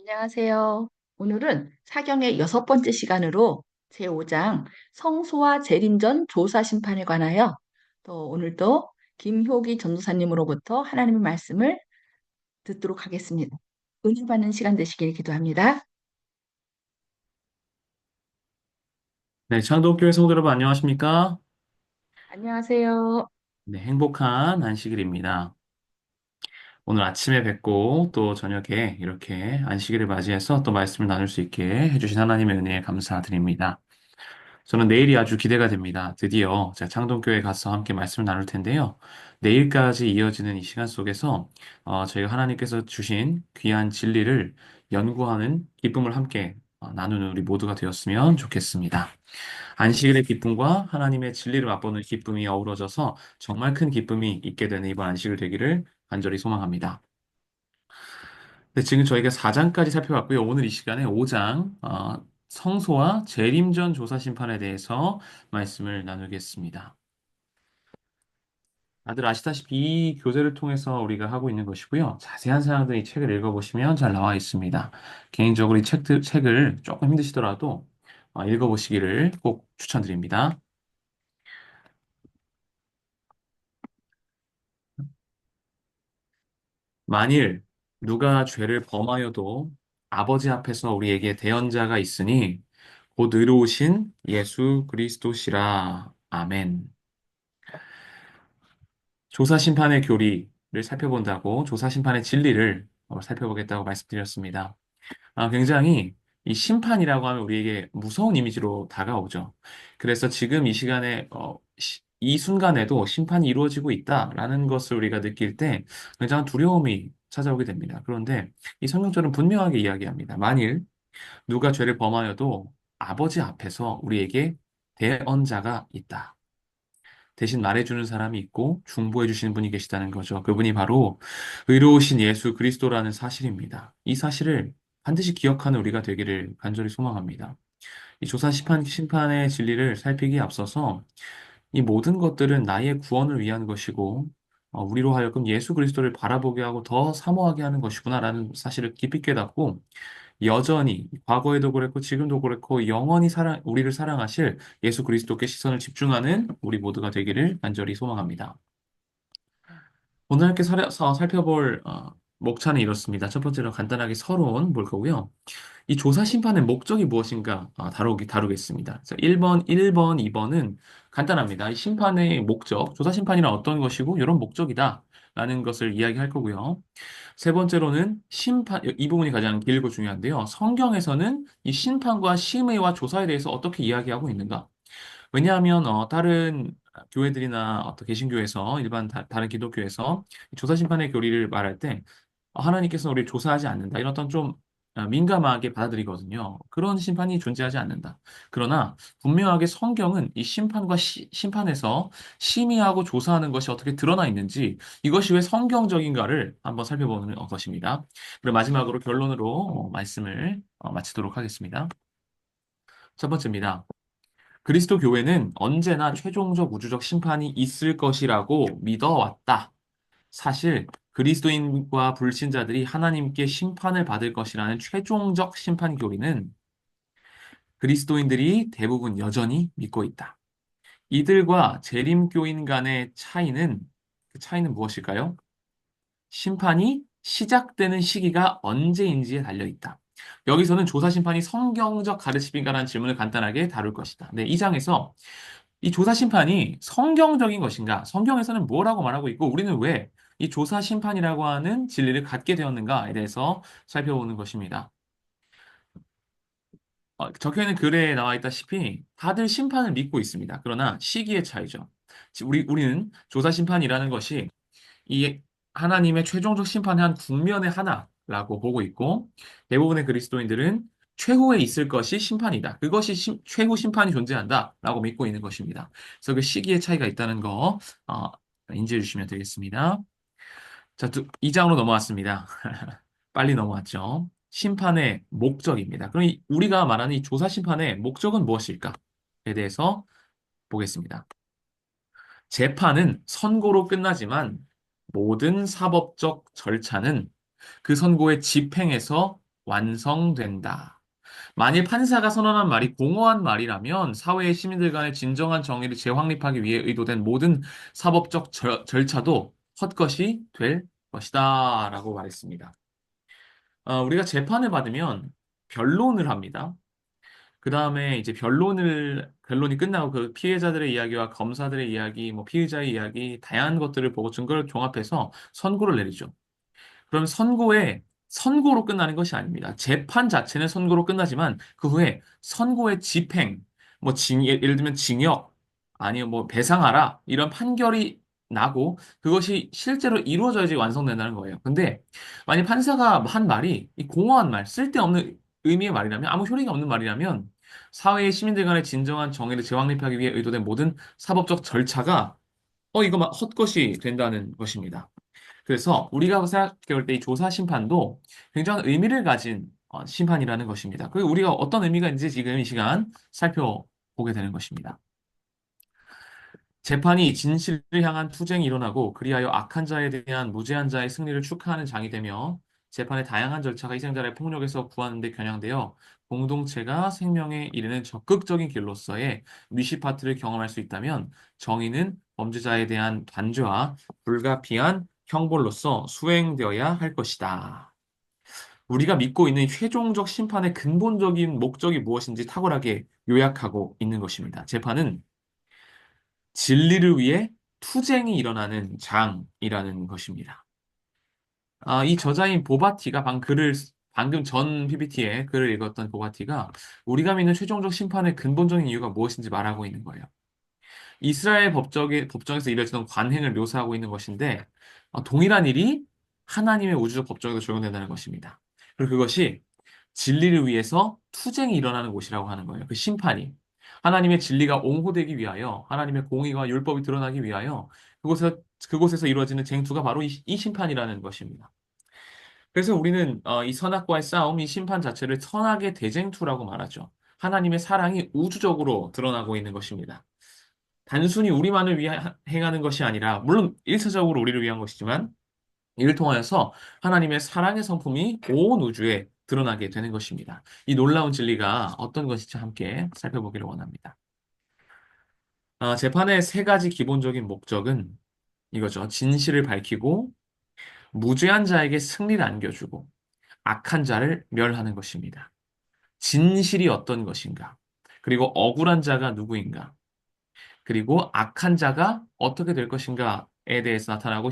안녕하세요. 오늘은 사경의 여섯 번째 시간으로 제5장 성소와 재림전 조사 심판에 관하여 또 오늘도 김효기 전도사님으로부터 하나님의 말씀을 듣도록 하겠습니다. 은혜 받는 시간 되시길 기도합니다. 네, 창동교회 성도 여러분 안녕하십니까? 안녕하세요. 네, 행복한 안식일입니다. 오늘 아침에 뵙고 또 저녁에 이렇게 안식일을 맞이해서 또 말씀을 나눌 수 있게 해주신 하나님의 은혜에 감사드립니다. 저는 내일이 아주 기대가 됩니다. 드디어 제가 창동교회 가서 함께 말씀을 나눌 텐데요. 내일까지 이어지는 이 시간 속에서 저희가 하나님께서 주신 귀한 진리를 연구하는 기쁨을 함께 나누는 우리 모두가 되었으면 좋겠습니다. 안식일의 기쁨과 하나님의 진리를 맛보는 기쁨이 어우러져서 정말 큰 기쁨이 있게 되는 이번 안식일 되기를 간절히 소망합니다. 네, 지금 저희가 4장까지 살펴봤고요. 오늘 이 시간에 5장, 성소와 재림전 조사 심판에 대해서 말씀을 나누겠습니다. 다들 아시다시피 이 교재를 통해서 우리가 하고 있는 것이고요. 자세한 사항들은 이 책을 읽어보시면 잘 나와 있습니다. 개인적으로 이 책을 조금 힘드시더라도 읽어보시기를 꼭 추천드립니다. 만일 누가 죄를 범하여도 아버지 앞에서 우리에게 대언자가 있으니 곧 의로우신 예수 그리스도시라. 아멘. 조사 심판의 교리를 살펴본다고 조사 심판의 진리를 살펴보겠다고 말씀드렸습니다. 굉장히 이 심판이라고 하면 우리에게 무서운 이미지로 다가오죠. 그래서 지금 이 시간에, 이 순간에도 심판이 이루어지고 있다라는 것을 우리가 느낄 때 굉장한 두려움이 찾아오게 됩니다. 그런데 이 성경절은 분명하게 이야기합니다. 만일 누가 죄를 범하여도 아버지 앞에서 우리에게 대언자가 있다. 대신 말해주는 사람이 있고 중보해주시는 분이 계시다는 거죠. 그분이 바로 의로우신 예수 그리스도라는 사실입니다. 이 사실을 반드시 기억하는 우리가 되기를 간절히 소망합니다. 이 조사 심판의 진리를 살피기에 앞서서 이 모든 것들은 나의 구원을 위한 것이고, 우리로 하여금 예수 그리스도를 바라보게 하고 더 사모하게 하는 것이구나라는 사실을 깊이 깨닫고, 여전히 과거에도 그랬고 지금도 그렇고 영원히 우리를 사랑하실 예수 그리스도께 시선을 집중하는 우리 모두가 되기를 간절히 소망합니다. 오늘 함께 살펴볼 목차는 이렇습니다. 첫 번째로 간단하게 서론 볼 거고요. 이 조사 심판의 목적이 무엇인가 다루겠습니다. 그래서 1번, 2번은 간단합니다. 이 심판의 목적, 조사 심판이란 어떤 것이고 이런 목적이다. 라는 것을 이야기할 거고요. 세 번째로는 이 부분이 가장 길고 중요한데요. 성경에서는 이 심판과 심의와 조사에 대해서 어떻게 이야기하고 있는가? 왜냐하면 다른 교회들이나 개신교에서 다른 기독교에서 조사 심판의 교리를 말할 때 하나님께서 우리를 조사하지 않는다. 이런 어떤 좀 민감하게 받아들이거든요. 그런 심판이 존재하지 않는다. 그러나 분명하게 성경은 이 심판과 심판에서 심의하고 조사하는 것이 어떻게 드러나 있는지 이것이 왜 성경적인가를 한번 살펴보는 것입니다. 그리고 마지막으로 결론으로 말씀을 마치도록 하겠습니다. 첫 번째입니다. 그리스도 교회는 언제나 최종적 우주적 심판이 있을 것이라고 믿어왔다. 사실 그리스도인과 불신자들이 하나님께 심판을 받을 것이라는 최종적 심판 교리는 그리스도인들이 대부분 여전히 믿고 있다. 이들과 재림교인 간의 차이는 그 차이는 무엇일까요? 심판이 시작되는 시기가 언제인지에 달려 있다. 여기서는 조사 심판이 성경적 가르침인가라는 질문을 간단하게 다룰 것이다. 네, 이 장에서 이 조사 심판이 성경적인 것인가? 성경에서는 뭐라고 말하고 있고 우리는 왜 이 조사 심판이라고 하는 진리를 갖게 되었는가에 대해서 살펴보는 것입니다. 적혀 있는 글에 나와 있다시피 다들 심판을 믿고 있습니다. 그러나 시기의 차이죠. 우리는 조사 심판이라는 것이 이 하나님의 최종적 심판의 한 국면의 하나라고 보고 있고 대부분의 그리스도인들은 최후에 있을 것이 심판이다. 그것이 최후 심판이 존재한다라고 믿고 있는 것입니다. 그래서 그 시기의 차이가 있다는 거 어, 인지해 주시면 되겠습니다. 자, 2장으로 넘어왔습니다. 빨리 넘어왔죠. 심판의 목적입니다. 그럼 우리가 말하는 이 조사 심판의 목적은 무엇일까?에 대해서 보겠습니다. 재판은 선고로 끝나지만 모든 사법적 절차는 그 선고의 집행에서 완성된다. 만일 판사가 선언한 말이 공허한 말이라면 사회의 시민들 간의 진정한 정의를 재확립하기 위해 의도된 모든 사법적 절차도 헛것이 될 것이다. 라고 말했습니다. 우리가 재판을 받으면 변론을 합니다. 그 다음에 이제 변론이 끝나고 그 피해자들의 이야기와 검사들의 이야기, 뭐 피의자의 이야기, 다양한 것들을 보고 증거를 종합해서 선고를 내리죠. 그럼 선고로 끝나는 것이 아닙니다. 재판 자체는 선고로 끝나지만 그 후에 선고의 집행, 예를 들면 징역, 아니면 뭐 배상하라, 이런 판결이 나고 그것이 실제로 이루어져야지 완성된다는 거예요. 근데 만약 판사가 한 말이 이 공허한 말, 쓸데없는 의미의 말이라면, 아무 효력이 없는 말이라면 사회의 시민들 간의 진정한 정의를 재확립하기 위해 의도된 모든 사법적 절차가 이거 막 헛것이 된다는 것입니다. 그래서 우리가 생각해 볼 때 이 조사 심판도 굉장한 의미를 가진 심판이라는 것입니다. 그 우리가 어떤 의미가 있는지 지금 이 시간 살펴보게 되는 것입니다. 재판이 진실을 향한 투쟁이 일어나고 그리하여 악한 자에 대한 무죄한 자의 승리를 축하하는 장이 되며 재판의 다양한 절차가 희생자를 폭력에서 구하는 데 겨냥되어 공동체가 생명에 이르는 적극적인 길로서의 미시파트를 경험할 수 있다면 정의는 범죄자에 대한 단죄와 불가피한 형벌로서 수행되어야 할 것이다. 우리가 믿고 있는 최종적 심판의 근본적인 목적이 무엇인지 탁월하게 요약하고 있는 것입니다. 재판은 진리를 위해 투쟁이 일어나는 장이라는 것입니다. 이 저자인 보바티가 방금 전 PPT에 글을 읽었던 보바티가 우리가 믿는 최종적 심판의 근본적인 이유가 무엇인지 말하고 있는 거예요. 이스라엘 법정에서 이뤄지던 관행을 묘사하고 있는 것인데, 동일한 일이 하나님의 우주적 법정에도 적용된다는 것입니다. 그리고 그것이 진리를 위해서 투쟁이 일어나는 곳이라고 하는 거예요. 그 심판이. 하나님의 진리가 옹호되기 위하여, 하나님의 공의와 율법이 드러나기 위하여, 그곳에서, 그곳에서 이루어지는 쟁투가 바로 이 심판이라는 것입니다. 그래서 우리는 이 선악과의 싸움, 이 심판 자체를 선악의 대쟁투라고 말하죠. 하나님의 사랑이 우주적으로 드러나고 있는 것입니다. 단순히 우리만을 위해 행하는 것이 아니라, 물론 일차적으로 우리를 위한 것이지만, 이를 통하여서 하나님의 사랑의 성품이 온 우주에 드러나게 되는 것입니다. 이 놀라운 진리가 어떤 것인지 함께 살펴보기를 원합니다. 재판의 세 가지 기본적인 목적은 이거죠. 진실을 밝히고, 무죄한 자에게 승리를 안겨주고, 악한 자를 멸하는 것입니다. 진실이 어떤 것인가? 그리고 억울한 자가 누구인가? 그리고 악한 자가 어떻게 될 것인가에 대해서 나타나고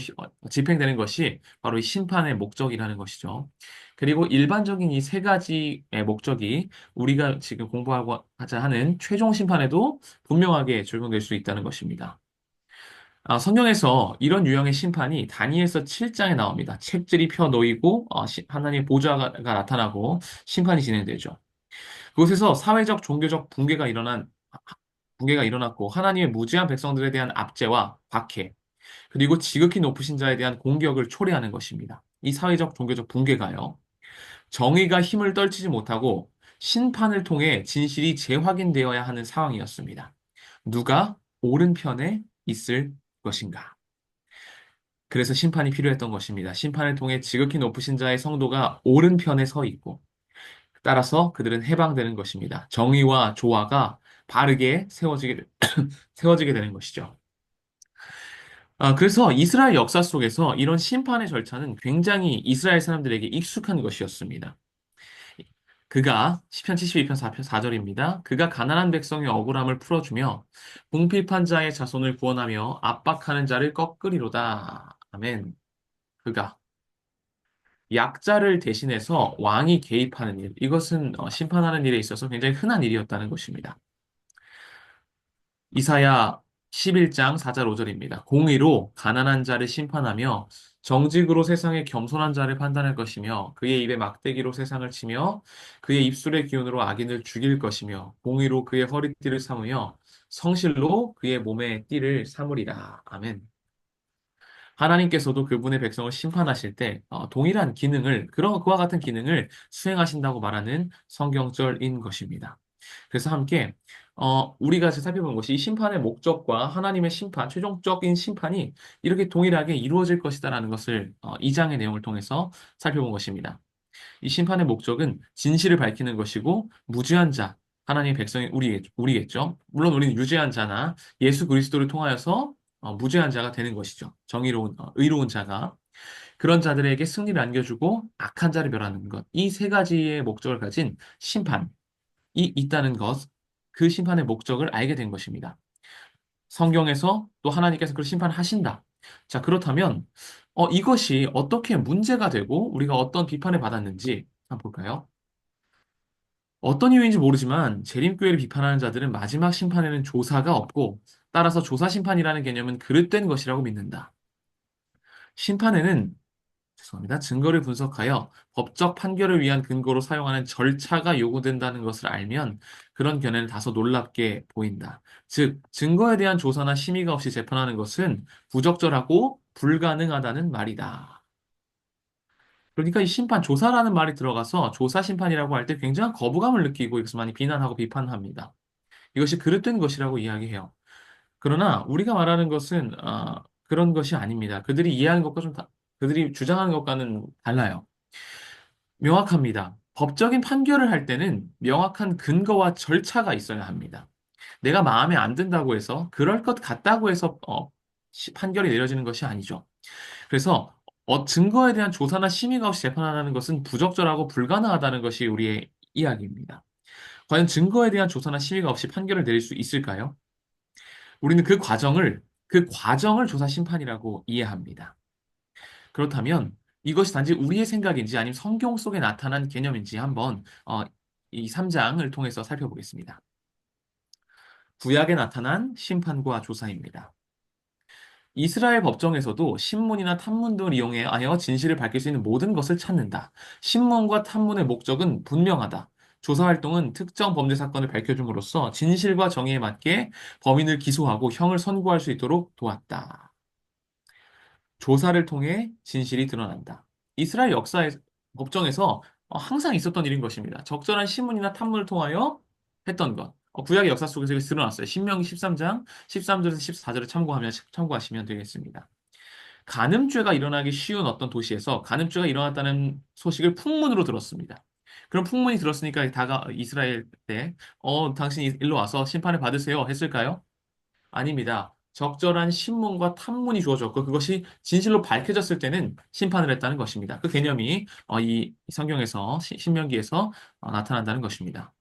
집행되는 것이 바로 이 심판의 목적이라는 것이죠. 그리고 일반적인 이 세 가지의 목적이 우리가 지금 공부하고 하자 하는 최종 심판에도 분명하게 적용될 수 있다는 것입니다. 성경에서 이런 유형의 심판이 다니엘서 7장에 나옵니다. 책들이 펴 놓이고 하나님의 보좌가 나타나고 심판이 진행되죠. 그곳에서 사회적 종교적 붕괴가 일어났고 하나님의 무지한 백성들에 대한 압제와 박해, 그리고 지극히 높으신 자에 대한 공격을 초래하는 것입니다. 이 사회적 종교적 붕괴가요. 정의가 힘을 떨치지 못하고 심판을 통해 진실이 재확인되어야 하는 상황이었습니다. 누가 옳은 편에 있을 것인가? 그래서 심판이 필요했던 것입니다. 심판을 통해 지극히 높으신 자의 성도가 옳은 편에 서 있고 따라서 그들은 해방되는 것입니다. 정의와 조화가 바르게 세워지게 되는 것이죠. 그래서 이스라엘 역사 속에서 이런 심판의 절차는 굉장히 이스라엘 사람들에게 익숙한 것이었습니다. 그가 시편 72편 4절입니다. 그가 가난한 백성의 억울함을 풀어주며 공필한 자의 자손을 구원하며 압박하는 자를 꺾으리로다. 아멘. 그가 약자를 대신해서 왕이 개입하는 일, 이것은 심판하는 일에 있어서 굉장히 흔한 일이었다는 것입니다. 이사야 11장 4절 5절입니다. 공의로 가난한 자를 심판하며 정직으로 세상의 겸손한 자를 판단할 것이며 그의 입에 막대기로 세상을 치며 그의 입술의 기운으로 악인을 죽일 것이며 공의로 그의 허리띠를 삼으며 성실로 그의 몸의 띠를 삼으리라. 아멘. 하나님께서도 그분의 백성을 심판하실 때 동일한 그와 같은 기능을 수행하신다고 말하는 성경절인 것입니다. 그래서 함께 우리가 살펴본 것이 이 심판의 목적과 하나님의 심판, 최종적인 심판이 이렇게 동일하게 이루어질 것이다라는 것을 이 장의 내용을 통해서 살펴본 것입니다. 이 심판의 목적은 진실을 밝히는 것이고 무죄한 자, 하나님의 백성이 우리겠죠. 물론 우리는 유죄한 자나 예수 그리스도를 통하여서 무죄한 자가 되는 것이죠. 의로운 자가. 그런 자들에게 승리를 안겨주고 악한 자를 멸하는 것. 이 세 가지의 목적을 가진 심판이 있다는 것, 그 심판의 목적을 알게 된 것입니다. 성경에서 또 하나님께서 그걸 심판하신다. 자, 그렇다면 이것이 어떻게 문제가 되고 우리가 어떤 비판을 받았는지 한번 볼까요? 어떤 이유인지 모르지만 재림교회를 비판하는 자들은 마지막 심판에는 조사가 없고 따라서 조사 심판이라는 개념은 그릇된 것이라고 믿는다. 심판에는 죄송합니다. 증거를 분석하여 법적 판결을 위한 근거로 사용하는 절차가 요구된다는 것을 알면 그런 견해는 다소 놀랍게 보인다. 즉, 증거에 대한 조사나 심의가 없이 재판하는 것은 부적절하고 불가능하다는 말이다. 그러니까 이 심판, 조사라는 말이 들어가서 조사 심판이라고 할 때 굉장한 거부감을 느끼고 이것을 많이 비난하고 비판합니다. 이것이 그릇된 것이라고 이야기해요. 그러나 우리가 말하는 것은 그런 것이 아닙니다. 그들이 주장하는 것과는 달라요. 명확합니다. 법적인 판결을 할 때는 명확한 근거와 절차가 있어야 합니다. 내가 마음에 안 든다고 해서 그럴 것 같다고 해서 판결이 내려지는 것이 아니죠. 그래서 증거에 대한 조사나 심의가 없이 재판하는 것은 부적절하고 불가능하다는 것이 우리의 이야기입니다. 과연 증거에 대한 조사나 심의가 없이 판결을 내릴 수 있을까요? 우리는 그 과정을 조사 심판이라고 이해합니다. 그렇다면 이것이 단지 우리의 생각인지 아니면 성경 속에 나타난 개념인지 한번 이 3장을 통해서 살펴보겠습니다. 구약에 나타난 심판과 조사입니다. 이스라엘 법정에서도 신문이나 탐문 등을 이용하여 진실을 밝힐 수 있는 모든 것을 찾는다. 신문과 탐문의 목적은 분명하다. 조사 활동은 특정 범죄 사건을 밝혀줌으로써 진실과 정의에 맞게 범인을 기소하고 형을 선고할 수 있도록 도왔다. 조사를 통해 진실이 드러난다. 이스라엘 역사의 법정에서 항상 있었던 일인 것입니다. 적절한 신문이나 탐문을 통하여 했던 것. 구약의 역사 속에서 이게 드러났어요. 신명기 13장 13절에서 14절을 참고하시면 되겠습니다. 간음죄가 일어나기 쉬운 어떤 도시에서 간음죄가 일어났다는 소식을 풍문으로 들었습니다. 그럼 풍문이 들었으니까 다가 이스라엘 때, 당신이 일로 와서 심판을 받으세요 했을까요? 아닙니다. 적절한 신문과 탐문이 주어졌고 그것이 진실로 밝혀졌을 때는 심판을 했다는 것입니다. 그 개념이 이 성경에서 신명기에서 나타난다는 것입니다.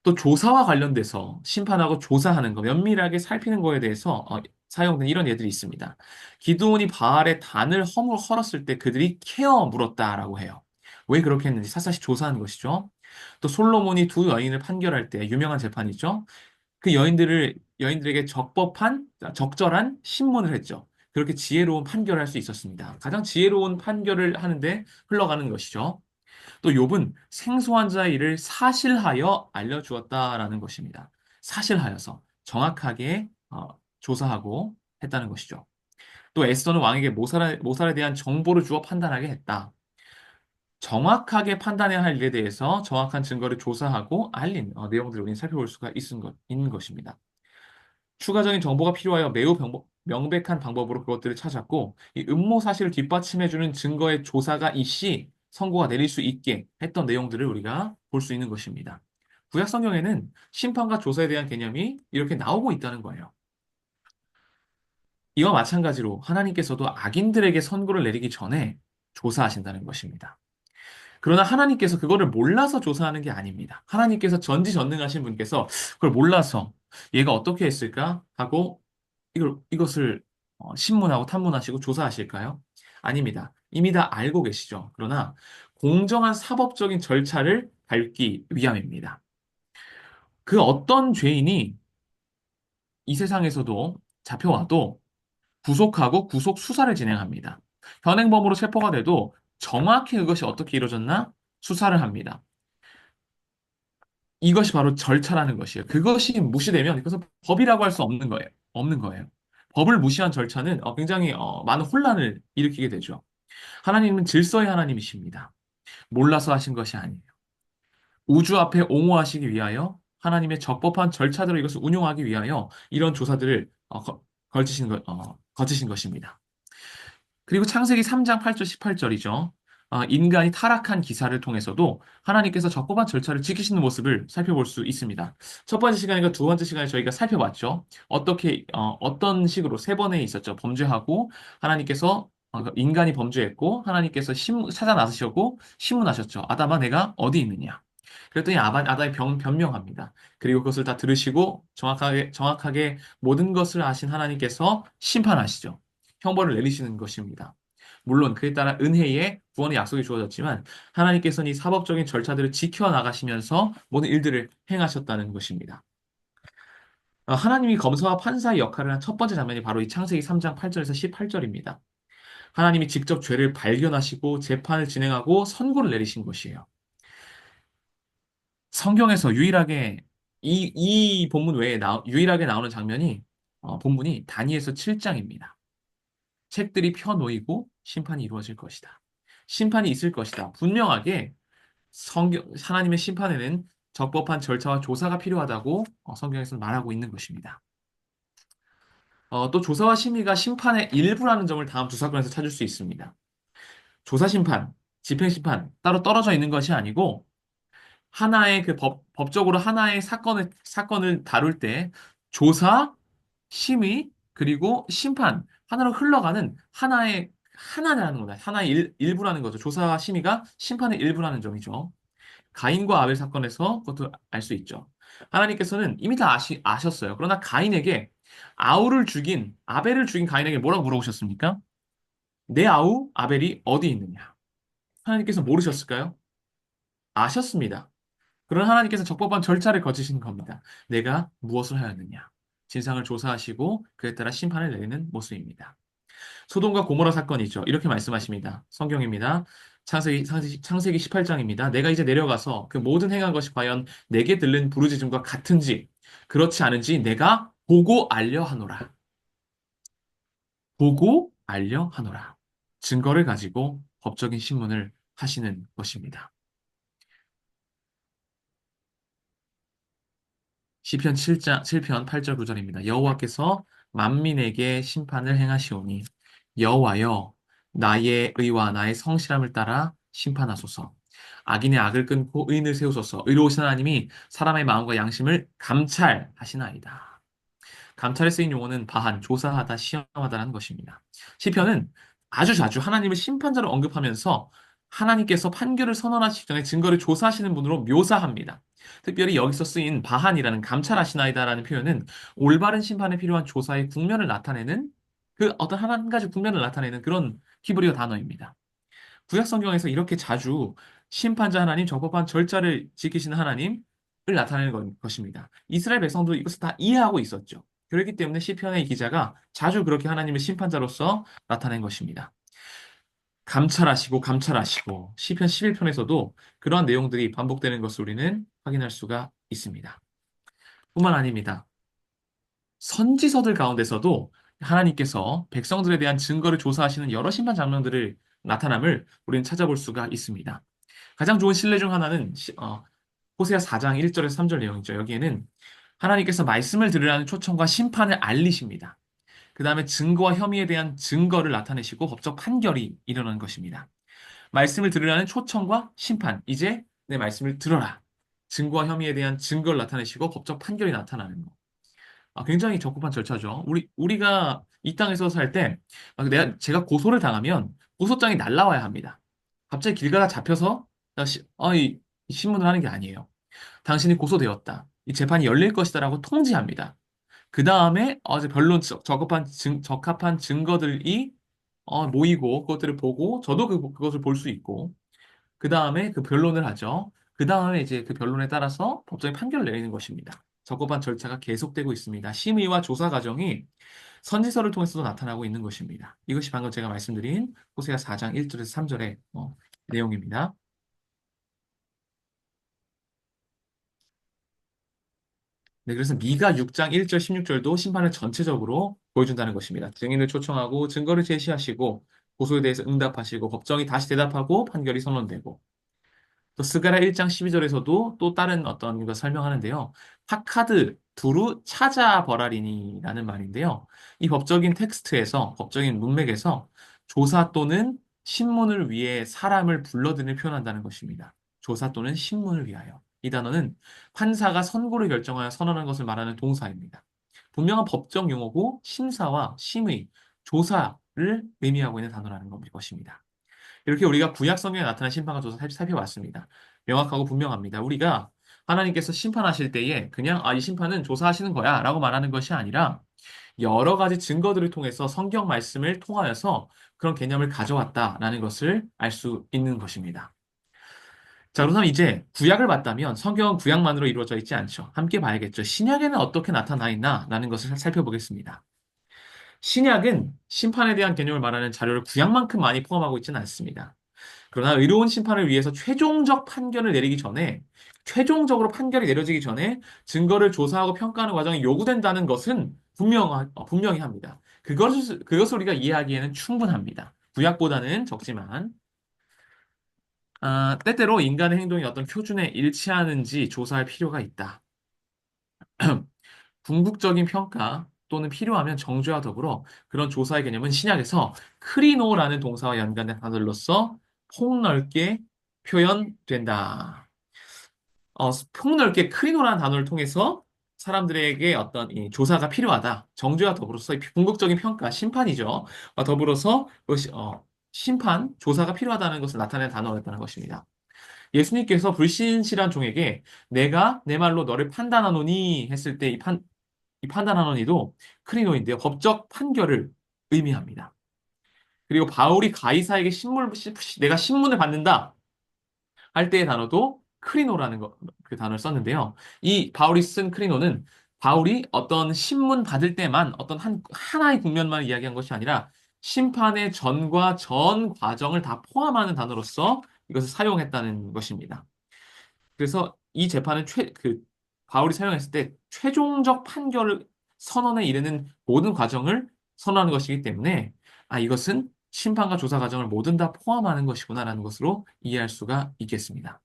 또 조사와 관련돼서 심판하고 조사하는 거, 면밀하게 살피는 거에 대해서 사용된 이런 예들이 있습니다. 기드온이 바알의 단을 헐었을 때 그들이 캐어 물었다라고 해요. 왜 그렇게 했는지 샅샅이 조사하는 것이죠. 또 솔로몬이 두 여인을 판결할 때 유명한 재판이죠. 그 여인들에게 적절한 신문을 했죠. 그렇게 지혜로운 판결을 할 수 있었습니다. 가장 지혜로운 판결을 하는데 흘러가는 것이죠. 또 욥은 생소한 자의 일을 사실하여 알려주었다라는 것입니다. 사실하여서 정확하게 조사하고 했다는 것이죠. 또 에스더는 왕에게 모살에 대한 정보를 주어 판단하게 했다. 정확하게 판단해야 할 일에 대해서 정확한 증거를 조사하고 알린 내용들을 우리는 살펴볼 수가 있는 것입니다. 추가적인 정보가 필요하여 매우 명백한 방법으로 그것들을 찾았고, 이 음모 사실을 뒷받침해주는 증거의 조사가 이시 선고가 내릴 수 있게 했던 내용들을 우리가 볼 수 있는 것입니다. 구약 성경에는 심판과 조사에 대한 개념이 이렇게 나오고 있다는 거예요. 이와 마찬가지로 하나님께서도 악인들에게 선고를 내리기 전에 조사하신다는 것입니다. 그러나 하나님께서 그거를 몰라서 조사하는 게 아닙니다. 하나님께서 전지전능하신 분께서 그걸 몰라서 얘가 어떻게 했을까 하고 이것을 신문하고 탐문하시고 조사하실까요? 아닙니다. 이미 다 알고 계시죠. 그러나 공정한 사법적인 절차를 밟기 위함입니다. 그 어떤 죄인이 이 세상에서도 잡혀와도 구속하고 구속 수사를 진행합니다. 현행범으로 체포가 돼도 정확히 그것이 어떻게 이루어졌나 수사를 합니다. 이것이 바로 절차라는 것이에요. 그것이 무시되면 그것은 법이라고 할 수 없는 거예요. 없는 거예요. 법을 무시한 절차는 굉장히 많은 혼란을 일으키게 되죠. 하나님은 질서의 하나님이십니다. 몰라서 하신 것이 아니에요. 우주 앞에 옹호하시기 위하여 하나님의 적법한 절차대로 이것을 운용하기 위하여 이런 조사들을 거치신 것입니다. 그리고 창세기 3장 8절 18절이죠. 인간이 타락한 기사를 통해서도 하나님께서 적법한 절차를 지키시는 모습을 살펴볼 수 있습니다. 첫 번째 시간과 두 번째 시간에 저희가 살펴봤죠. 어떤 식으로 세 번에 있었죠. 범죄하고 하나님께서 인간이 범죄했고 하나님께서 찾아 나서셨고 신문하셨죠. 아담아 내가 어디 있느냐. 그랬더니 아담이 변명합니다. 그리고 그것을 다 들으시고 정확하게 모든 것을 아신 하나님께서 심판하시죠. 형벌을 내리시는 것입니다. 물론 그에 따라 은혜의 구원의 약속이 주어졌지만 하나님께서는 이 사법적인 절차들을 지켜나가시면서 모든 일들을 행하셨다는 것입니다. 하나님이 검사와 판사의 역할을 한 첫 번째 장면이 바로 이 창세기 3장 8절에서 18절입니다. 하나님이 직접 죄를 발견하시고 재판을 진행하고 선고를 내리신 것이에요. 성경에서 유일하게 이 본문 외에 유일하게 나오는 장면이 본문이 다니엘서 7장입니다. 책들이 펴놓이고 심판이 이루어질 것이다. 심판이 있을 것이다. 분명하게 하나님의 심판에는 적법한 절차와 조사가 필요하다고 성경에서 말하고 있는 것입니다. 또 조사와 심의가 심판의 일부라는 점을 다음 두 사건에서 찾을 수 있습니다. 조사 심판, 집행 심판 따로 떨어져 있는 것이 아니고 하나의 법적으로 하나의 사건을 다룰 때 조사, 심의, 그리고 심판, 하나로 흘러가는 하나라는 거다. 하나의 일부라는 거죠. 조사와 심의가 심판의 일부라는 점이죠. 가인과 아벨 사건에서 그것도 알 수 있죠. 하나님께서는 이미 다 아셨어요. 그러나 아벨을 죽인 가인에게 뭐라고 물어보셨습니까? 내 아우 아벨이 어디 있느냐? 하나님께서 모르셨을까요? 아셨습니다. 그런 하나님께서 적법한 절차를 거치신 겁니다. 내가 무엇을 하였느냐? 진상을 조사하시고 그에 따라 심판을 내리는 모습입니다. 소돔과 고모라 사건이죠. 이렇게 말씀하십니다. 성경입니다. 창세기 18장입니다. 내가 이제 내려가서 그 모든 행한 것이 과연 내게 들린 부르짖음과 같은지 그렇지 않은지 내가 보고 알려 하노라. 보고 알려 하노라. 증거를 가지고 법적인 신문을 하시는 것입니다. 시편 7편 8절 9절입니다. 여호와께서 만민에게 심판을 행하시오니 여호와여 나의 의와 나의 성실함을 따라 심판하소서. 악인의 악을 끊고 의인을 세우소서. 의로우신 하나님이 사람의 마음과 양심을 감찰하시나이다. 감찰에 쓰인 용어는 바한, 조사하다, 시험하다라는 것입니다. 시편은 아주 자주 하나님을 심판자로 언급하면서 하나님께서 판결을 선언하시기 전에 증거를 조사하시는 분으로 묘사합니다. 특별히 여기서 쓰인 바한이라는 감찰하시나이다라는 표현은 올바른 심판에 필요한 조사의 국면을 나타내는 그 어떤 한 가지 국면을 나타내는 그런 히브리어 단어입니다. 구약 성경에서 이렇게 자주 심판자 하나님, 적법한 절차를 지키시는 하나님을 나타내는 것입니다. 이스라엘 백성도 이것을 다 이해하고 있었죠. 그렇기 때문에 시편의 기자가 자주 그렇게 하나님의 심판자로서 나타낸 것입니다. 감찰하시고 시편 11편에서도 그러한 내용들이 반복되는 것을 우리는 확인할 수가 있습니다. 뿐만 아닙니다. 선지서들 가운데서도 하나님께서 백성들에 대한 증거를 조사하시는 여러 심판 장면들을 나타남을 우리는 찾아볼 수가 있습니다. 가장 좋은 신뢰 중 하나는 호세아 4장 1절에서 3절 내용이죠. 여기에는 하나님께서 말씀을 들으라는 초청과 심판을 알리십니다. 그 다음에 증거와 혐의에 대한 증거를 나타내시고 법적 판결이 일어나는 것입니다. 말씀을 들으라는 초청과 심판, 이제 내 말씀을 들어라. 증거와 혐의에 대한 증거를 나타내시고 법적 판결이 나타나는 것. 굉장히 적법한 절차죠. 우리가 이 땅에서 살 때, 제가 고소를 당하면 고소장이 날라와야 합니다. 갑자기 길 가다 잡혀서, 이 신문을 하는 게 아니에요. 당신이 고소되었다. 이 재판이 열릴 것이다라고 통지합니다. 그 다음에 이제 변론 적합한 증거들이 모이고 그것들을 보고 저도 그것을 볼 수 있고 그 다음에 그 변론을 하죠. 그 다음에 이제 그 변론에 따라서 법정에 판결을 내리는 것입니다. 적법한 절차가 계속되고 있습니다. 심의와 조사 과정이 선지서를 통해서도 나타나고 있는 것입니다. 이것이 방금 제가 말씀드린 호세아 4장 1절에서 3절의 내용입니다. 네, 그래서 미가 6장 1절 16절도 심판을 전체적으로 보여준다는 것입니다. 증인을 초청하고 증거를 제시하시고 고소에 대해서 응답하시고 법정이 다시 대답하고 판결이 선언되고 또 스가랴 1장 12절에서도 또 다른 어떤 걸 설명하는데요. 파카드 두루 찾아버라리니라는 말인데요. 이 법적인 텍스트에서 법적인 문맥에서 조사 또는 신문을 위해 사람을 불러들여 표현한다는 것입니다. 조사 또는 신문을 위하여. 이 단어는 판사가 선고를 결정하여 선언한 것을 말하는 동사입니다. 분명한 법적 용어고 심사와 심의, 조사를 의미하고 있는 단어라는 것입니다. 이렇게 우리가 구약 성경에 나타난 심판과 조사 살펴봤습니다. 명확하고 분명합니다. 우리가 하나님께서 심판하실 때에 그냥 이 심판은 조사하시는 거야 라고 말하는 것이 아니라 여러 가지 증거들을 통해서 성경 말씀을 통하여서 그런 개념을 가져왔다라는 것을 알 수 있는 것입니다. 자, 그렇다면 이제 구약을 봤다면 성경은 구약만으로 이루어져 있지 않죠. 함께 봐야겠죠. 신약에는 어떻게 나타나 있나라는 것을 살펴보겠습니다. 신약은 심판에 대한 개념을 말하는 자료를 구약만큼 많이 포함하고 있지는 않습니다. 그러나 의로운 심판을 위해서 최종적 판결을 내리기 전에, 최종적으로 판결이 내려지기 전에 증거를 조사하고 평가하는 과정이 요구된다는 것은 분명히 합니다. 그것을 우리가 이해하기에는 충분합니다. 구약보다는 적지만, 때때로 인간의 행동이 어떤 표준에 일치하는지 조사할 필요가 있다. 궁극적인 평가 또는 필요하면 정죄와 더불어 그런 조사의 개념은 신약에서 크리노라는 동사와 연관된 단어로서 폭넓게 표현된다. 폭넓게 크리노라는 단어를 통해서 사람들에게 어떤 이 조사가 필요하다. 정죄와 더불어서 이 궁극적인 평가, 심판이죠. 더불어서 그것이 심판, 조사가 필요하다는 것을 나타내는 단어였다는 것입니다. 예수님께서 불신실한 종에게 내가 내 말로 너를 판단하노니 했을 때 이 판단하노니도 크리노인데요. 법적 판결을 의미합니다. 그리고 바울이 가이사에게 내가 신문을 받는다 할 때의 단어도 크리노라는 그 단어를 썼는데요. 이 바울이 쓴 크리노는 바울이 어떤 신문 받을 때만 어떤 하나의 국면만 이야기한 것이 아니라 심판의 전과 전 과정을 다 포함하는 단어로서 이것을 사용했다는 것입니다. 그래서 이 재판은 바울이 사용했을 때 최종적 판결을 선언에 이르는 모든 과정을 선언하는 것이기 때문에 이것은 심판과 조사 과정을 모든 다 포함하는 것이구나라는 것으로 이해할 수가 있겠습니다.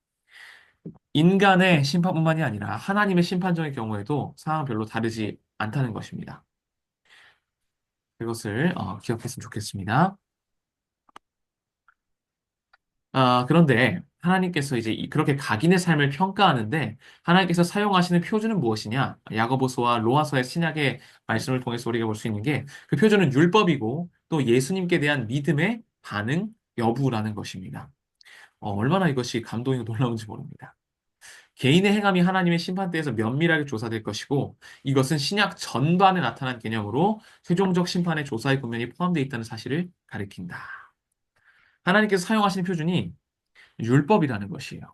인간의 심판뿐만이 아니라 하나님의 심판정의 경우에도 상황은 별로 다르지 않다는 것입니다. 이것을 기억했으면 좋겠습니다. 그런데 하나님께서 이제 그렇게 각인의 삶을 평가하는데 하나님께서 사용하시는 표준은 무엇이냐? 야고보서와 로마서의 신약의 말씀을 통해서 우리가 볼 수 있는 게 그 표준은 율법이고 또 예수님께 대한 믿음의 반응 여부라는 것입니다. 얼마나 이것이 감동이고 놀라운지 모릅니다. 개인의 행함이 하나님의 심판대에서 면밀하게 조사될 것이고 이것은 신약 전반에 나타난 개념으로 최종적 심판의 조사의 국면이 포함되어 있다는 사실을 가리킨다. 하나님께서 사용하시는 표준이 율법이라는 것이에요.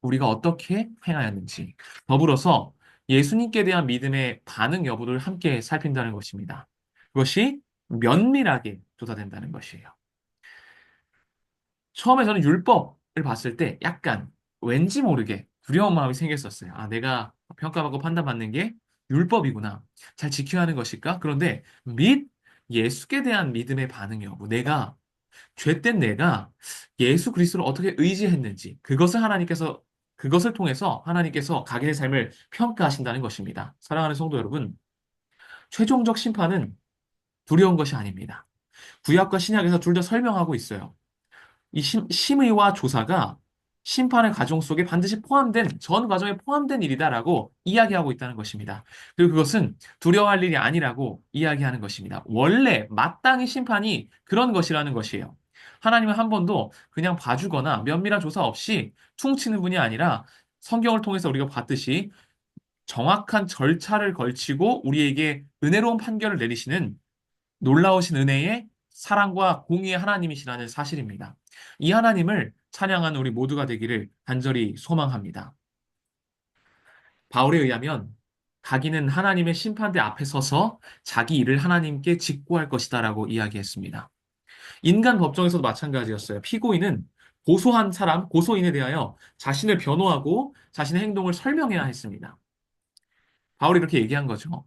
우리가 어떻게 행하였는지. 더불어서 예수님께 대한 믿음의 반응 여부를 함께 살핀다는 것입니다. 그것이 면밀하게 조사된다는 것이에요. 처음에 저는 율법을 봤을 때 약간 왠지 모르게 두려운 마음이 생겼었어요. 내가 평가받고 판단받는 게 율법이구나. 잘 지켜야 하는 것일까? 그런데 예수께 대한 믿음의 반응 여부, 죄된 내가 예수 그리스도를 어떻게 의지했는지 그것을 통해서 하나님께서 각인의 삶을 평가하신다는 것입니다. 사랑하는 성도 여러분, 최종적 심판은 두려운 것이 아닙니다. 구약과 신약에서 둘 다 설명하고 있어요. 이 심의와 조사가 심판의 과정 속에 반드시 전 과정에 포함된 일이다라고 이야기하고 있다는 것입니다. 그리고 그것은 두려워할 일이 아니라고 이야기하는 것입니다. 원래 마땅히 심판이 그런 것이라는 것이에요. 하나님은 한 번도 그냥 봐주거나 면밀한 조사 없이 퉁치는 분이 아니라 성경을 통해서 우리가 봤듯이 정확한 절차를 걸치고 우리에게 은혜로운 판결을 내리시는 놀라우신 은혜의 사랑과 공의의 하나님이시라는 사실입니다. 이 하나님을 찬양하는 우리 모두가 되기를 간절히 소망합니다. 바울에 의하면 가기는 하나님의 심판대 앞에 서서 자기 일을 하나님께 직고할 것이다라고 이야기했습니다. 인간 법정에서도 마찬가지였어요. 피고인은 고소인에 대하여 자신을 변호하고 자신의 행동을 설명해야 했습니다. 바울이 이렇게 얘기한 거죠.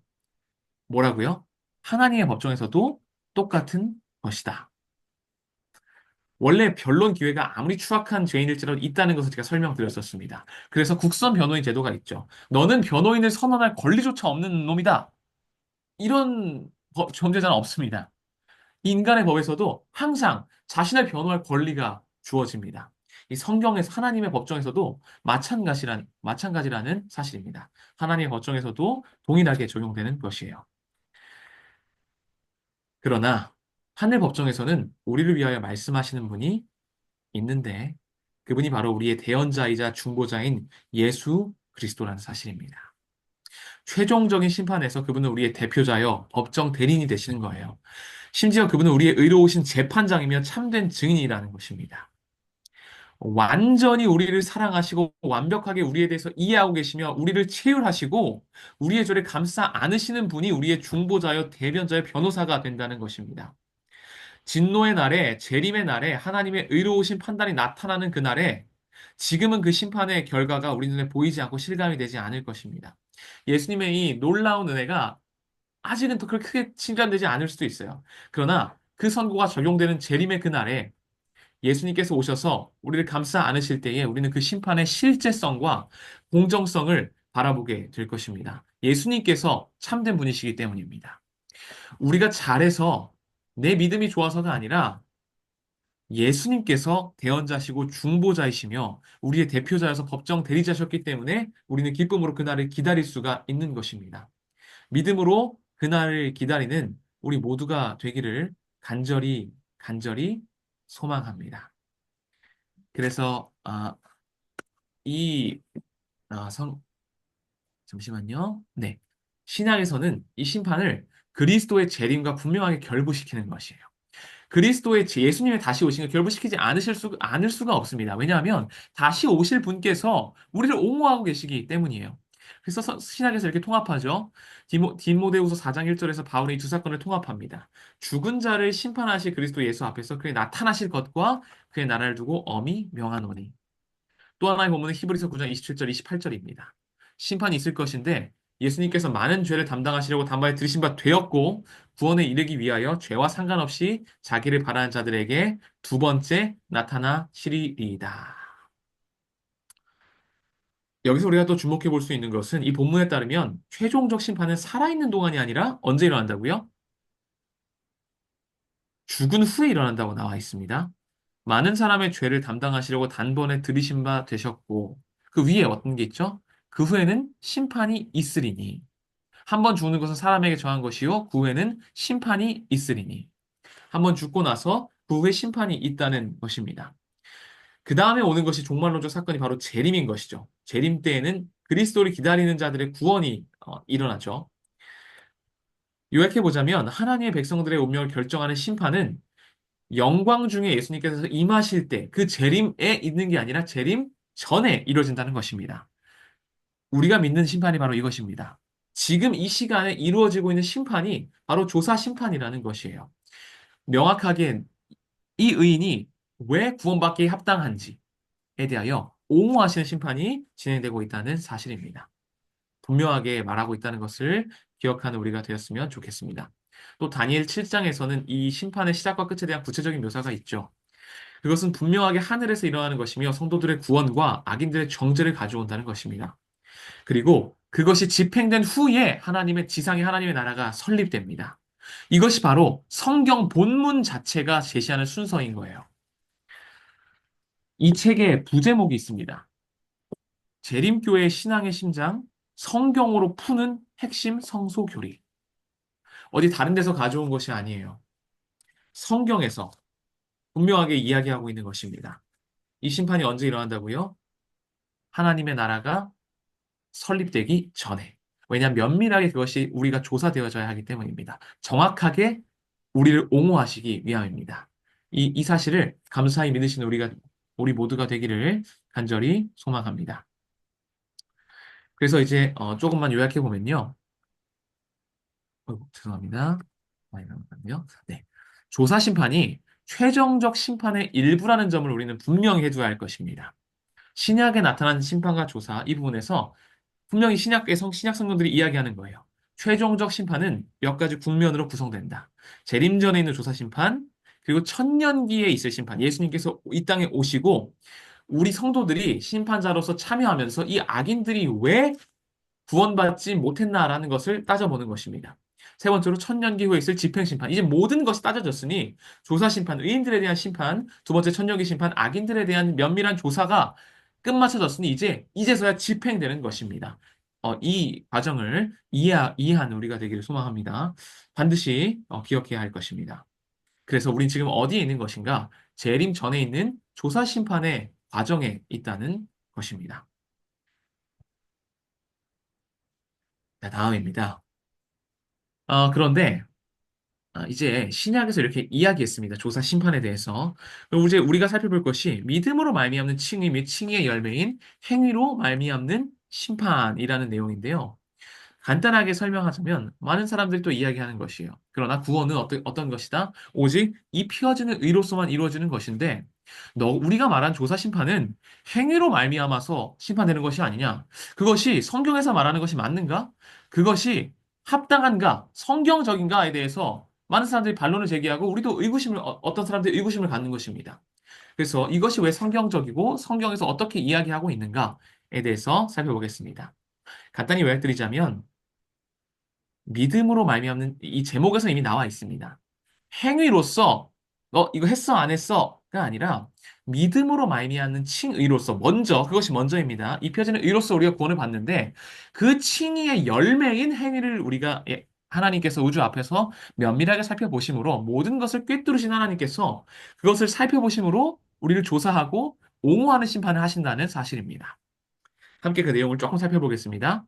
뭐라고요? 하나님의 법정에서도 똑같은 것이다. 원래 변론 기회가 아무리 추악한 죄인일지라도 있다는 것을 제가 설명드렸었습니다. 그래서 국선 변호인 제도가 있죠. 너는 변호인을 선언할 권리조차 없는 놈이다. 이런 범죄자는 없습니다. 이 인간의 법에서도 항상 자신을 변호할 권리가 주어집니다. 이 성경에서 하나님의 법정에서도 마찬가지라는 사실입니다. 하나님의 법정에서도 동일하게 적용되는 것이에요. 그러나 하늘 법정에서는 우리를 위하여 말씀하시는 분이 있는데 그분이 바로 우리의 대언자이자 중보자인 예수 그리스도라는 사실입니다. 최종적인 심판에서 그분은 우리의 대표자여 법정 대리인이 되시는 거예요. 심지어 그분은 우리의 의로우신 재판장이며 참된 증인이라는 것입니다. 완전히 우리를 사랑하시고 완벽하게 우리에 대해서 이해하고 계시며 우리를 체휼하시고 우리의 죄를 감싸 안으시는 분이 우리의 중보자여 대변자여 변호사가 된다는 것입니다. 진노의 날에 재림의 날에 하나님의 의로우신 판단이 나타나는 그 날에 지금은 그 심판의 결과가 우리 눈에 보이지 않고 실감이 되지 않을 것입니다. 예수님의 이 놀라운 은혜가 아직은 더 그렇게 크게 실감되지 않을 수도 있어요. 그러나 그 선고가 적용되는 재림의 그 날에 예수님께서 오셔서 우리를 감싸 안으실 때에 우리는 그 심판의 실제성과 공정성을 바라보게 될 것입니다. 예수님께서 참된 분이시기 때문입니다. 우리가 잘해서 내 믿음이 좋아서가 아니라 예수님께서 대언자시고 중보자이시며 우리의 대표자여서 법정 대리자셨기 때문에 우리는 기쁨으로 그날을 기다릴 수가 있는 것입니다. 믿음으로 그날을 기다리는 우리 모두가 되기를 간절히 소망합니다. 그래서 이 아, 성 잠시만요. 네. 신약에서는 이 심판을 그리스도의 재림과 분명하게 결부시키는 것이에요. 예수님의 다시 오신 걸 결부시키지 않을 수가 없습니다. 왜냐하면 다시 오실 분께서 우리를 옹호하고 계시기 때문이에요. 그래서 신약에서 이렇게 통합하죠. 디모데후서 4장 1절에서 바울이 이 두 사건을 통합합니다. 죽은 자를 심판하실 그리스도 예수 앞에서 그의 나타나실 것과 그의 나라를 두고 엄히 명하노니. 또 하나의 본문은 히브리서 9장 27절, 28절입니다. 심판이 있을 것인데 예수님께서 많은 죄를 담당하시려고 단번에 들으신 바 되었고 구원에 이르기 위하여 죄와 상관없이 자기를 바라는 자들에게 두 번째 나타나시리이다. 여기서 우리가 또 주목해 볼 수 있는 것은 이 본문에 따르면 최종적 심판은 살아있는 동안이 아니라 언제 일어난다고요? 죽은 후에 일어난다고 나와 있습니다. 많은 사람의 죄를 담당하시려고 단번에 들이신 바 되셨고 그 위에 어떤 게 있죠? 그 후에는 심판이 있으리니 한 번 죽는 것은 사람에게 정한 것이요 그 후에는 심판이 있으리니 한 번 죽고 나서 그 후에 심판이 있다는 것입니다. 그 다음에 오는 것이 종말론적 사건이 바로 재림인 것이죠. 재림 때에는 그리스도를 기다리는 자들의 구원이 일어나죠. 요약해 보자면 하나님의 백성들의 운명을 결정하는 심판은 영광 중에 예수님께서 임하실 때 그 재림에 있는 게 아니라 재림 전에 이루어진다는 것입니다. 우리가 믿는 심판이 바로 이것입니다. 지금 이 시간에 이루어지고 있는 심판이 바로 조사 심판이라는 것이에요. 명확하게 이 의인이 왜 구원받기에 합당한지에 대하여 옹호하시는 심판이 진행되고 있다는 사실입니다. 분명하게 말하고 있다는 것을 기억하는 우리가 되었으면 좋겠습니다. 또 다니엘 7장에서는 이 심판의 시작과 끝에 대한 구체적인 묘사가 있죠. 그것은 분명하게 하늘에서 일어나는 것이며 성도들의 구원과 악인들의 정죄를 가져온다는 것입니다. 그리고 그것이 집행된 후에 지상의 하나님의 나라가 설립됩니다. 이것이 바로 성경 본문 자체가 제시하는 순서인 거예요. 이 책에 부제목이 있습니다. 재림교회 신앙의 심장, 성경으로 푸는 핵심 성소 교리. 어디 다른 데서 가져온 것이 아니에요. 성경에서 분명하게 이야기하고 있는 것입니다. 이 심판이 언제 일어난다고요? 하나님의 나라가 설립되기 전에. 왜냐하면 면밀하게 그것이 우리가 조사되어져야 하기 때문입니다. 정확하게 우리를 옹호하시기 위함입니다. 이 사실을 감사히 믿으시는 우리 모두가 되기를 간절히 소망합니다. 그래서 이제 조금만 요약해 보면요. 죄송합니다. 많이 남았네요. 네. 조사 심판이 최종적 심판의 일부라는 점을 우리는 분명히 해두어야 할 것입니다. 신약에 나타난 심판과 조사 이 부분에서 분명히 신약 성경들이 이야기하는 거예요. 최종적 심판은 몇 가지 국면으로 구성된다. 재림 전에 있는 조사 심판, 그리고 천년기에 있을 심판. 예수님께서 이 땅에 오시고 우리 성도들이 심판자로서 참여하면서 이 악인들이 왜 구원받지 못했나라는 것을 따져보는 것입니다. 세 번째로 천년기 후에 있을 집행심판. 이제 모든 것이 따져졌으니 조사심판, 의인들에 대한 심판, 두 번째 천년기 심판, 악인들에 대한 면밀한 조사가 끝마쳐졌으니 이제서야 집행되는 것입니다. 이 과정을 이해하는 우리가 되기를 소망합니다. 반드시 기억해야 할 것입니다. 그래서 우린 지금 어디에 있는 것인가? 재림 전에 있는 조사심판의 과정에 있다는 것입니다. 자, 다음입니다. 그런데 이제 신약에서 이렇게 이야기했습니다. 조사 심판에 대해서. 그럼 이제 우리가 살펴볼 것이 믿음으로 말미암는 칭의 및 칭의의 열매인 행위로 말미암는 심판이라는 내용인데요. 간단하게 설명하자면 많은 사람들이 또 이야기하는 것이에요. 그러나 구원은 어떤 것이다? 오직 이 피어지는 의로서만 이루어지는 것인데 우리가 말한 조사 심판은 행위로 말미암아서 심판되는 것이 아니냐? 그것이 성경에서 말하는 것이 맞는가? 그것이 합당한가? 성경적인가에 대해서 많은 사람들이 반론을 제기하고 우리도 어떤 사람들이 의구심을 갖는 것입니다. 그래서 이것이 왜 성경적이고 성경에서 어떻게 이야기하고 있는가에 대해서 살펴보겠습니다. 간단히 요약드리자면 믿음으로 말미암는 이 제목에서 이미 나와 있습니다. 행위로서 너 이거 했어 안 했어가 아니라 믿음으로 말미암는 칭의로서 먼저 그것이 먼저입니다. 입혀지는 의로서 우리가 구원을 받는데 그 칭의의 열매인 행위를 우리가 하나님께서 우주 앞에서 면밀하게 살펴보심으로 모든 것을 꿰뚫으신 하나님께서 그것을 살펴보심으로 우리를 조사하고 옹호하는 심판을 하신다는 사실입니다. 함께 그 내용을 조금 살펴보겠습니다.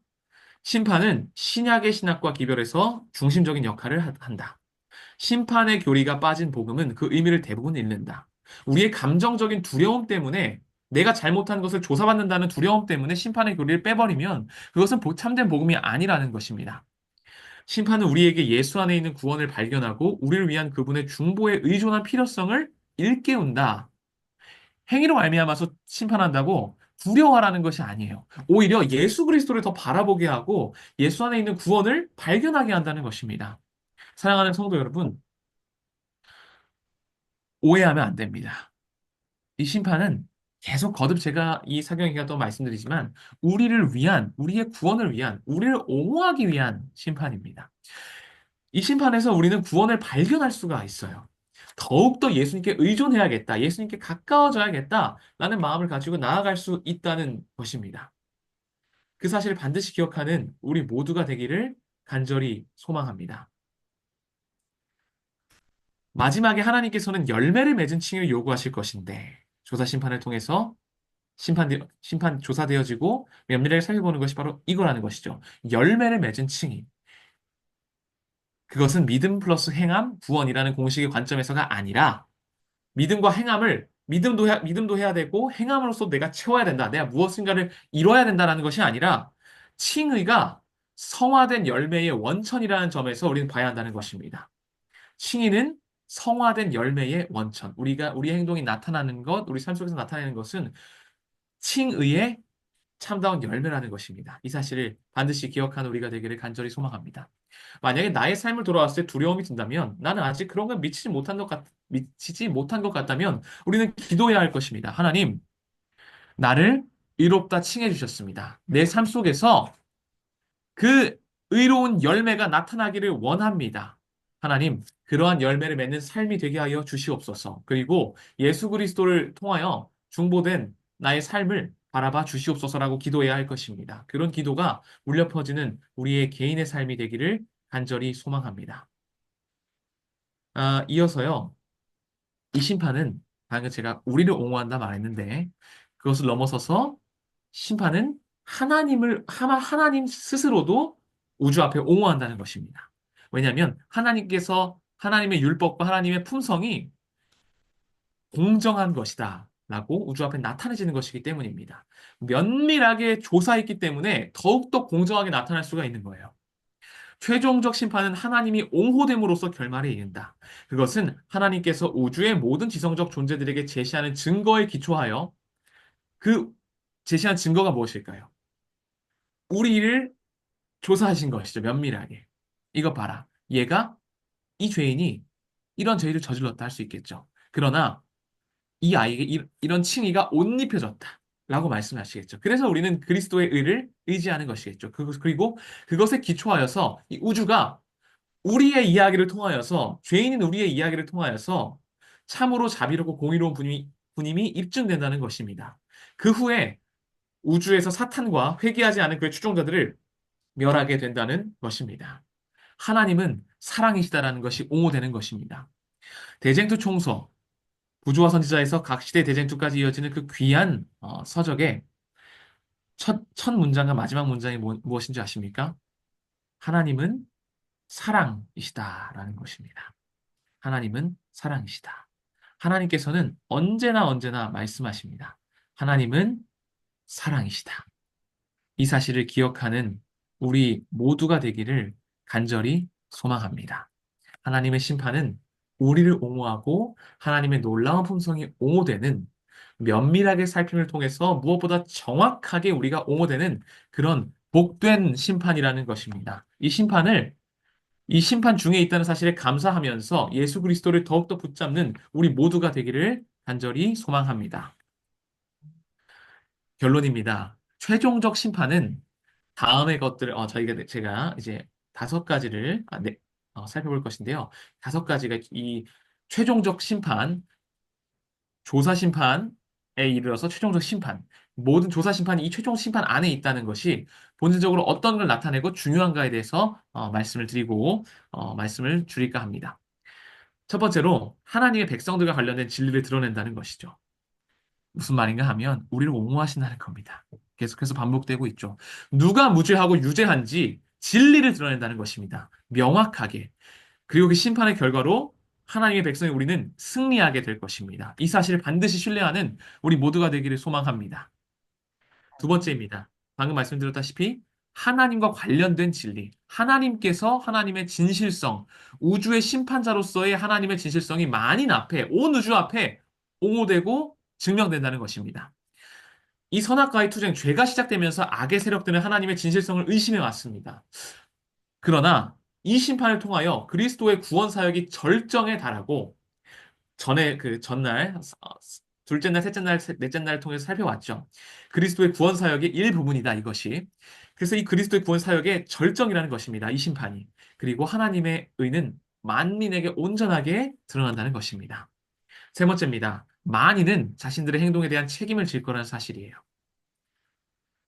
심판은 신약의 신학과 기별해서 중심적인 역할을 한다. 심판의 교리가 빠진 복음은 그 의미를 대부분 잃는다. 우리의 감정적인 두려움 때문에 내가 잘못한 것을 조사받는다는 두려움 때문에 심판의 교리를 빼버리면 그것은 참된 복음이 아니라는 것입니다. 심판은 우리에게 예수 안에 있는 구원을 발견하고 우리를 위한 그분의 중보에 의존한 필요성을 일깨운다. 행위로 말미암아서 심판한다고 두려워하라는 것이 아니에요. 오히려 예수 그리스도를 더 바라보게 하고 예수 안에 있는 구원을 발견하게 한다는 것입니다. 사랑하는 성도 여러분, 오해하면 안 됩니다. 이 심판은 계속 거듭 제가 이 사경에가 또 말씀드리지만 우리의 구원을 위한, 우리를 옹호하기 위한 심판입니다. 이 심판에서 우리는 구원을 발견할 수가 있어요. 더욱더 예수님께 의존해야겠다, 예수님께 가까워져야겠다, 라는 마음을 가지고 나아갈 수 있다는 것입니다. 그 사실을 반드시 기억하는 우리 모두가 되기를 간절히 소망합니다. 마지막에 하나님께서는 열매를 맺은 칭의를 요구하실 것인데, 조사 심판을 통해서 심판 조사되어지고 면밀하게 살펴보는 것이 바로 이거라는 것이죠. 열매를 맺은 칭의. 그것은 믿음 플러스 행함, 구원이라는 공식의 관점에서가 아니라 믿음과 행함을 믿음도 해야 되고 행함으로써 내가 채워야 된다. 내가 무엇인가를 이뤄야 된다라는 것이 아니라 칭의가 성화된 열매의 원천이라는 점에서 우리는 봐야 한다는 것입니다. 칭의는 성화된 열매의 원천. 우리의 행동이 나타나는 것, 우리 삶 속에서 나타내는 것은 칭의의 참다운 열매라는 것입니다. 이 사실을 반드시 기억하는 우리가 되기를 간절히 소망합니다. 만약에 나의 삶을 돌아왔을 때 두려움이 든다면 나는 아직 그런 걸 미치지 못한 것 같다면 우리는 기도해야 할 것입니다. 하나님, 나를 의롭다 칭해 주셨습니다. 내 삶 속에서 그 의로운 열매가 나타나기를 원합니다. 하나님, 그러한 열매를 맺는 삶이 되게 하여 주시옵소서. 그리고 예수 그리스도를 통하여 중보된 나의 삶을 바라봐 주시옵소서라고 기도해야 할 것입니다. 그런 기도가 울려 퍼지는 우리의 개인의 삶이 되기를 간절히 소망합니다. 이어서요. 이 심판은 방금 제가 우리를 옹호한다 말했는데 그것을 넘어서서 심판은 하나님 스스로도 우주 앞에 옹호한다는 것입니다. 왜냐하면 하나님의 율법과 하나님의 품성이 공정한 것이다. 라고 우주 앞에 나타내지는 것이기 때문입니다. 면밀하게 조사했기 때문에 더욱더 공정하게 나타날 수가 있는 거예요. 최종적 심판은 하나님이 옹호됨으로써 결말에 이른다. 그것은 하나님께서 우주의 모든 지성적 존재들에게 제시하는 증거에 기초하여 그 제시한 증거가 무엇일까요? 우리를 조사하신 것이죠. 면밀하게. 이거 봐라. 이 죄인이 이런 죄를 저질렀다 할 수 있겠죠. 그러나 이 아이에게 이런 칭의가 옷 입혀졌다. 라고 말씀하시겠죠. 그래서 우리는 그리스도의 의를 의지하는 것이겠죠. 그리고 그것에 기초하여서 이 우주가 우리의 이야기를 통하여서, 죄인인 우리의 이야기를 통하여서 참으로 자비롭고 공의로운 분임이 입증된다는 것입니다. 그 후에 우주에서 사탄과 회개하지 않은 그의 추종자들을 멸하게 된다는 것입니다. 하나님은 사랑이시다라는 것이 옹호되는 것입니다. 대쟁투 총서, 부조와 선지자에서 각 시대 대쟁투까지 이어지는 그 귀한 서적의 첫 문장과 마지막 문장이 무엇인지 아십니까? 하나님은 사랑이시다라는 것입니다. 하나님은 사랑이시다. 하나님께서는 언제나 언제나 말씀하십니다. 하나님은 사랑이시다. 이 사실을 기억하는 우리 모두가 되기를 간절히 소망합니다. 하나님의 심판은 우리를 옹호하고 하나님의 놀라운 품성이 옹호되는 면밀하게 살핌을 통해서 무엇보다 정확하게 우리가 옹호되는 그런 복된 심판이라는 것입니다. 이 심판 중에 있다는 사실에 감사하면서 예수 그리스도를 더욱더 붙잡는 우리 모두가 되기를 간절히 소망합니다. 결론입니다. 최종적 심판은 다음의 것들을 제가 이제 다섯 가지를 살펴볼 것인데요. 다섯 가지가 이 최종적 심판, 조사 심판에 이르러서 최종적 심판, 모든 조사 심판이 이 최종 심판 안에 있다는 것이 본질적으로 어떤 걸 나타내고 중요한가에 대해서 말씀을 드리고 말씀을 줄일까 합니다. 첫 번째로 하나님의 백성들과 관련된 진리를 드러낸다는 것이죠. 무슨 말인가 하면 우리를 옹호하신다는 겁니다. 계속해서 반복되고 있죠. 누가 무죄하고 유죄한지 진리를 드러낸다는 것입니다. 명확하게. 그리고 그 심판의 결과로 하나님의 백성이 우리는 승리하게 될 것입니다. 이 사실을 반드시 신뢰하는 우리 모두가 되기를 소망합니다. 두 번째입니다. 방금 말씀드렸다시피 하나님과 관련된 진리, 하나님께서 하나님의 진실성, 우주의 심판자로서의 하나님의 진실성이 만인 앞에, 온 우주 앞에 옹호되고 증명된다는 것입니다. 이 선악과의 투쟁, 죄가 시작되면서 악의 세력들은 하나님의 진실성을 의심해 왔습니다. 그러나 이 심판을 통하여 그리스도의 구원 사역이 절정에 달하고 전에 그 전날 둘째 날, 셋째 날, 넷째 날을 통해서 살펴왔죠. 그리스도의 구원 사역의 일부분이다 이것이. 그래서 이 그리스도의 구원 사역의 절정이라는 것입니다. 이 심판이. 그리고 하나님의 의는 만민에게 온전하게 드러난다는 것입니다. 세 번째입니다. 만인은 자신들의 행동에 대한 책임을 질 거라는 사실이에요.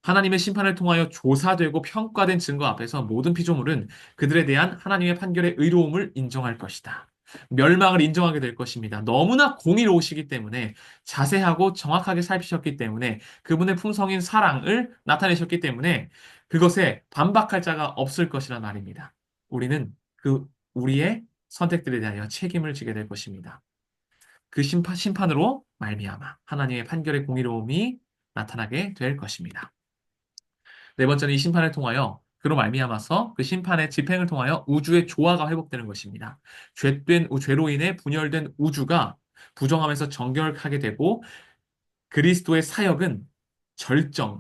하나님의 심판을 통하여 조사되고 평가된 증거 앞에서 모든 피조물은 그들에 대한 하나님의 판결의 의로움을 인정할 것이다. 멸망을 인정하게 될 것입니다. 너무나 공의로우시기 때문에 자세하고 정확하게 살피셨기 때문에 그분의 품성인 사랑을 나타내셨기 때문에 그것에 반박할 자가 없을 것이란 말입니다. 우리는 우리의 선택들에 대하여 책임을 지게 될 것입니다. 그 심판으로 말미암아 하나님의 판결의 공의로움이 나타나게 될 것입니다. 네 번째는 이 심판을 통하여 그로 말미암아서 그 심판의 집행을 통하여 우주의 조화가 회복되는 것입니다. 죄로 인해 분열된 우주가 부정하면서 정결하게 되고 그리스도의 사역은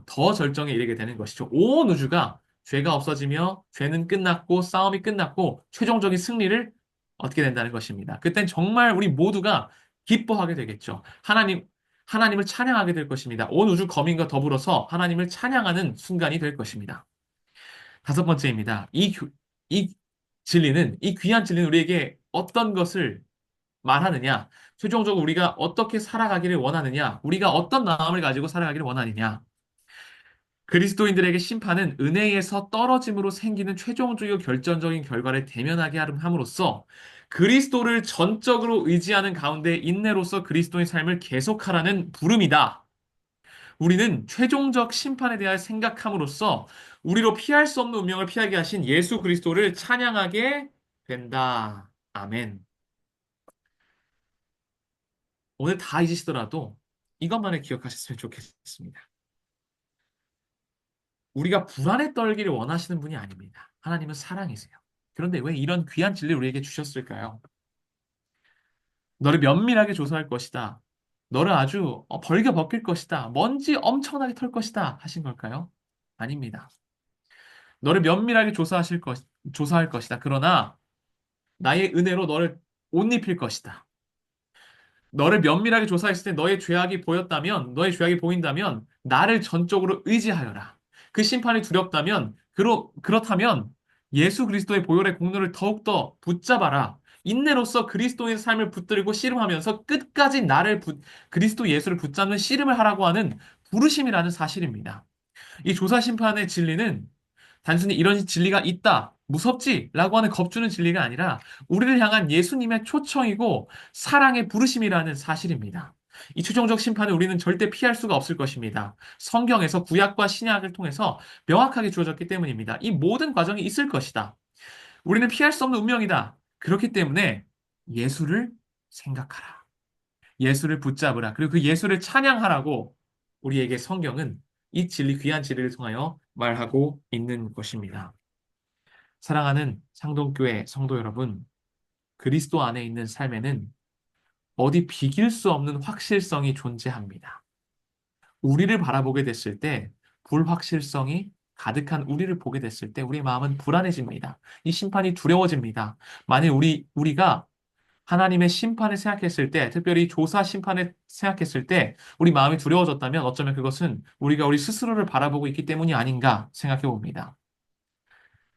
더 절정에 이르게 되는 것이죠. 온 우주가 죄가 없어지며 죄는 끝났고 싸움이 끝났고 최종적인 승리를 얻게 된다는 것입니다. 그땐 정말 우리 모두가 기뻐하게 되겠죠. 하나님을 찬양하게 될 것입니다. 온 우주 거민과 더불어서 하나님을 찬양하는 순간이 될 것입니다. 다섯 번째입니다. 이 이 귀한 진리는 우리에게 어떤 것을 말하느냐? 최종적으로 우리가 어떻게 살아가기를 원하느냐? 우리가 어떤 마음을 가지고 살아가기를 원하느냐? 그리스도인들에게 심판은 은혜에서 떨어짐으로 생기는 최종적이고 결정적인 결과를 대면하게 함으로써 그리스도를 전적으로 의지하는 가운데 인내로서 그리스도의 삶을 계속하라는 부름이다. 우리는 최종적 심판에 대하여 생각함으로써 우리로 피할 수 없는 운명을 피하게 하신 예수 그리스도를 찬양하게 된다. 아멘. 오늘 다 잊으시더라도 이것만을 기억하셨으면 좋겠습니다. 우리가 불안에 떨기를 원하시는 분이 아닙니다. 하나님은 사랑이세요. 그런데 왜 이런 귀한 진리를 우리에게 주셨을까요? 너를 면밀하게 조사할 것이다. 너를 아주 벌겨 벗길 것이다. 먼지 엄청나게 털 것이다. 하신 걸까요? 아닙니다. 너를 면밀하게 조사할 것이다. 그러나 나의 은혜로 너를 옷 입힐 것이다. 너를 면밀하게 조사했을 때 너의 죄악이 보인다면 나를 전적으로 의지하여라. 그 심판이 두렵다면 그렇다면 예수 그리스도의 보혈의 공로를 더욱더 붙잡아라. 인내로서 그리스도의 삶을 붙들고 씨름하면서 끝까지 그리스도 예수를 붙잡는 씨름을 하라고 하는 부르심이라는 사실입니다. 이 조사 심판의 진리는 단순히 이런 진리가 있다, 무섭지? 라고 하는 겁주는 진리가 아니라 우리를 향한 예수님의 초청이고 사랑의 부르심이라는 사실입니다. 이 최종적 심판을 우리는 절대 피할 수가 없을 것입니다. 성경에서 구약과 신약을 통해서 명확하게 주어졌기 때문입니다. 이 모든 과정이 있을 것이다. 우리는 피할 수 없는 운명이다. 그렇기 때문에 예수를 생각하라. 예수를 붙잡으라. 그리고 그 예수를 찬양하라고 우리에게 성경은 이 진리, 귀한 진리를 통하여 말하고 있는 것입니다. 사랑하는 상동교회 성도 여러분, 그리스도 안에 있는 삶에는 어디 비길 수 없는 확실성이 존재합니다. 우리를 바라보게 됐을 때, 불확실성이 가득한 우리를 보게 됐을 때, 우리의 마음은 불안해집니다. 이 심판이 두려워집니다. 만일 우리가 하나님의 심판을 생각했을 때, 특별히 조사 심판을 생각했을 때, 우리 마음이 두려워졌다면 어쩌면 그것은 우리가 우리 스스로를 바라보고 있기 때문이 아닌가 생각해 봅니다.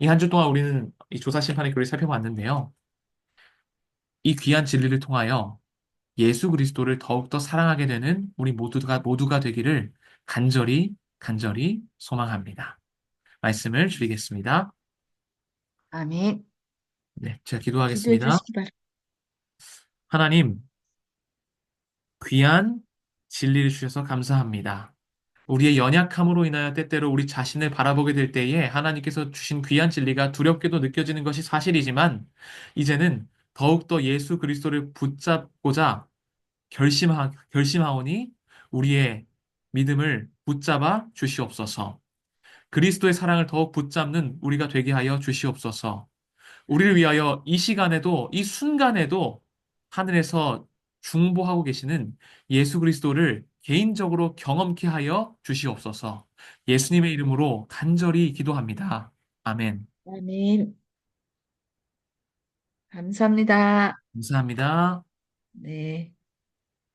이 한 주 동안 우리는 이 조사 심판의 교리를 살펴봤는데요. 이 귀한 진리를 통하여 예수 그리스도를 더욱더 사랑하게 되는 우리 모두가 되기를 간절히 소망합니다. 말씀을 줄이겠습니다. 아멘. 네, 제가 기도해 기도하겠습니다. 주시기 바랍니다. 하나님, 귀한 진리를 주셔서 감사합니다. 우리의 연약함으로 인하여 때때로 우리 자신을 바라보게 될 때에 하나님께서 주신 귀한 진리가 두렵게도 느껴지는 것이 사실이지만, 이제는 더욱더 예수 그리스도를 붙잡고자 결심하오니 우리의 믿음을 붙잡아 주시옵소서. 그리스도의 사랑을 더욱 붙잡는 우리가 되게 하여 주시옵소서. 우리를 위하여 이 시간에도, 이 순간에도 하늘에서 중보하고 계시는 예수 그리스도를 개인적으로 경험케 하여 주시옵소서. 예수님의 이름으로 간절히 기도합니다. 아멘. 아멘. 감사합니다. 감사합니다. 네.